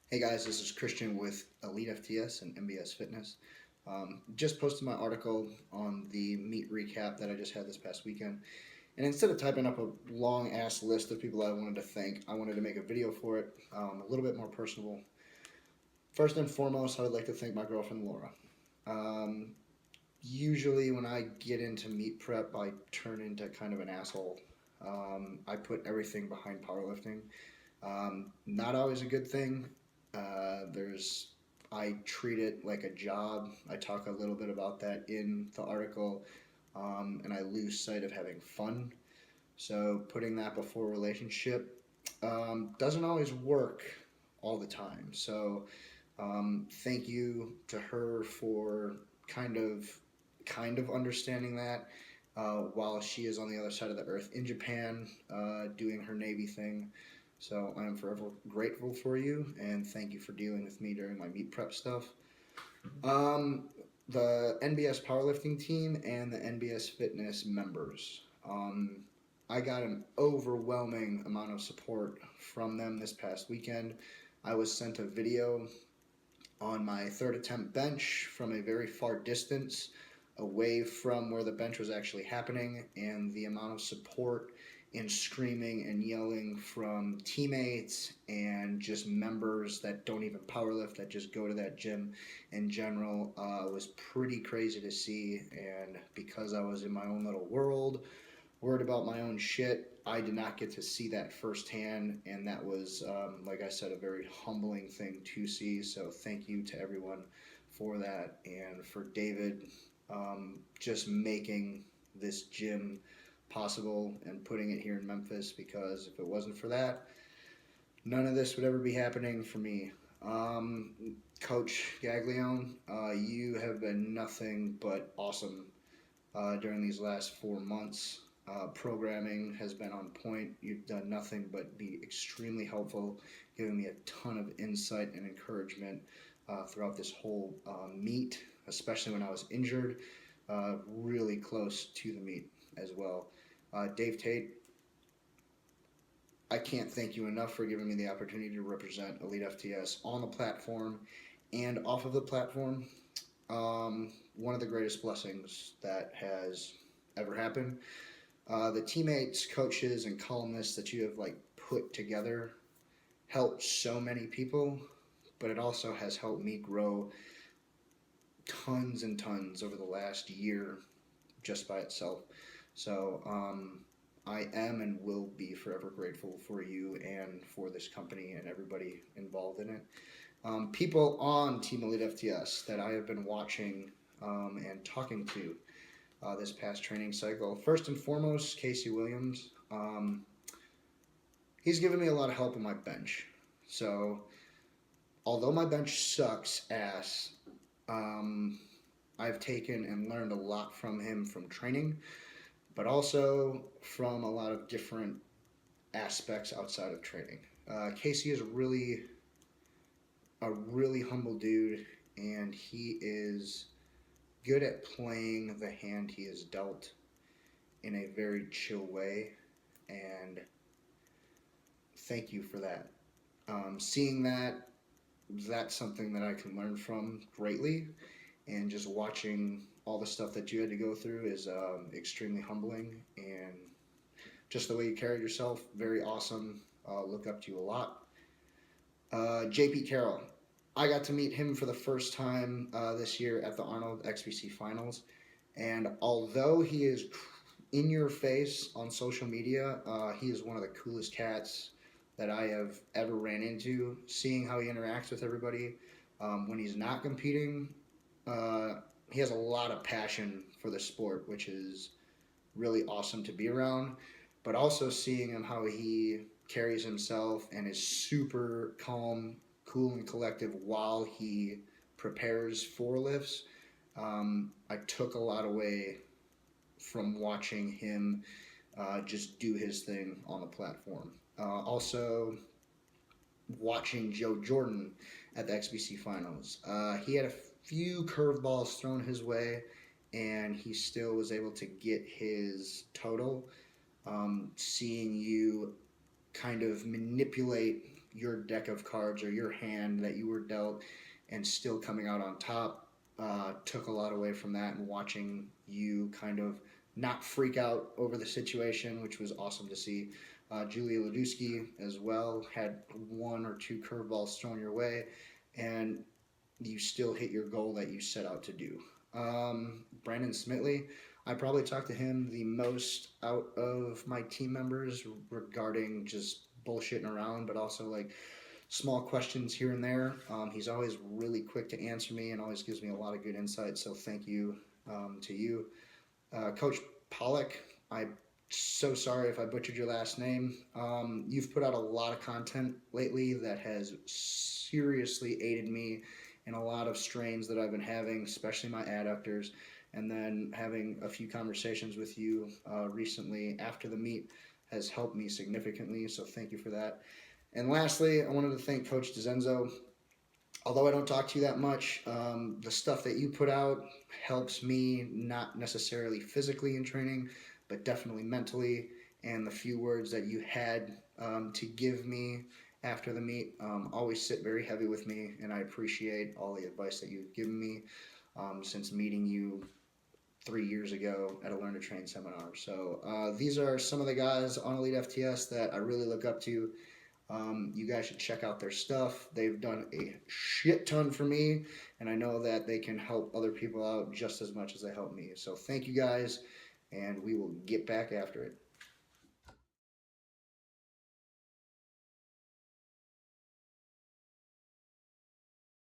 Hey guys, this is Christian with Elite FTS and MBS Fitness. Just posted my article on the meet recap that I just had this past weekend. And instead of typing up a long ass list of people I wanted to thank, I wanted to make a video for it, a little bit more personable. First and foremost, I would like to thank my girlfriend Laura. Um, Usually, when I get into meet prep, I turn into kind of an asshole. I put everything behind powerlifting. Not always a good thing. There's I treat it like a job. I talk a little bit about that in the article, and I lose sight of having fun. So putting that before relationship doesn't always work all the time. So thank you to her for kind of understanding that while she is on the other side of the earth in Japan doing her Navy thing. So I am forever grateful for you and thank you for dealing with me during my meet prep stuff. Um, the NBS powerlifting team and the NBS fitness members. I got an overwhelming amount of support from them this past weekend. I was sent a video on my third attempt bench from a very far distance away from where the bench was actually happening, and the amount of support and screaming and yelling from teammates and just members that don't even powerlift, that just go to that gym in general, was pretty crazy to see. And because I was in my own little world, worried about my own shit, I did not get to see that firsthand, and that was, like I said, a very humbling thing to see. So thank you to everyone for that, and for David, just making this gym possible and putting it here in Memphis. Because if it wasn't for that, none of this would ever be happening for me. Um, Coach Gaglione, you have been nothing but awesome during these last 4 months. Programming has been on point. You've done nothing but be extremely helpful, giving me a ton of insight and encouragement throughout this whole meet, especially when I was injured, really close to the meet as well. Dave Tate, I can't thank you enough for giving me the opportunity to represent Elite FTS on the platform and off of the platform. One of the greatest blessings that has ever happened. The teammates, coaches, and columnists that you have put together helped so many people, but it also has helped me grow tons and tons over the last year just by itself. So I am and will be forever grateful for you and for this company and everybody involved in it. People on Team Elite FTS that I have been watching and talking to this past training cycle. First and foremost, Casey Williams. He's given me a lot of help on my bench. So, although my bench sucks ass, I've taken and learned a lot from him from training, but also from a lot of different aspects outside of training. Casey is a really humble dude, and he is good at playing the hand he is dealt in a very chill way, and thank you for that. Seeing that, that's something that I can learn from greatly, and just watching all the stuff that you had to go through is extremely humbling, and just the way you carried yourself, very awesome. Look up to you a lot. JP Carroll, I got to meet him for the first time this year at the Arnold XBC Finals, and although he is in your face on social media, he is one of the coolest cats that I have ever ran into. Seeing how he interacts with everybody when he's not competing, he has a lot of passion for the sport, which is really awesome to be around. But also seeing him how he carries himself and is super calm, cool, and collective while he prepares for lifts. I took a lot away from watching him just do his thing on the platform. Also, watching Joe Jordan at the XBC Finals. He had a few curveballs thrown his way, and he still was able to get his total. Seeing you kind of manipulate your deck of cards or your hand that you were dealt and still coming out on top took a lot away from that, and watching you kind of not freak out over the situation, which was awesome to see. Julia Ladusky as well had one or two curveballs thrown your way, and you still hit your goal that you set out to do. Brandon Smitley, I probably talked to him the most out of my team members regarding just bullshitting around, but also like small questions here and there. He's always really quick to answer me and always gives me a lot of good insight. So thank you to you. Coach Pollock, I'm so sorry if I butchered your last name. You've put out a lot of content lately that has seriously aided me in a lot of strains that I've been having, especially my adductors. And then having a few conversations with you recently after the meet has helped me significantly. So thank you for that. And lastly, I wanted to thank Coach DeZenzo. Although I don't talk to you that much, the stuff that you put out helps me, not necessarily physically in training, but definitely mentally. And the few words that you had to give me after the meet always sit very heavy with me, and I appreciate all the advice that you've given me since meeting you 3 years ago at a Learn to Train seminar. So these are some of the guys on Elite FTS that I really look up to. You guys should check out their stuff. They've done a shit ton for me, and I know that they can help other people out just as much as they help me. So thank you guys, and we will get back after it.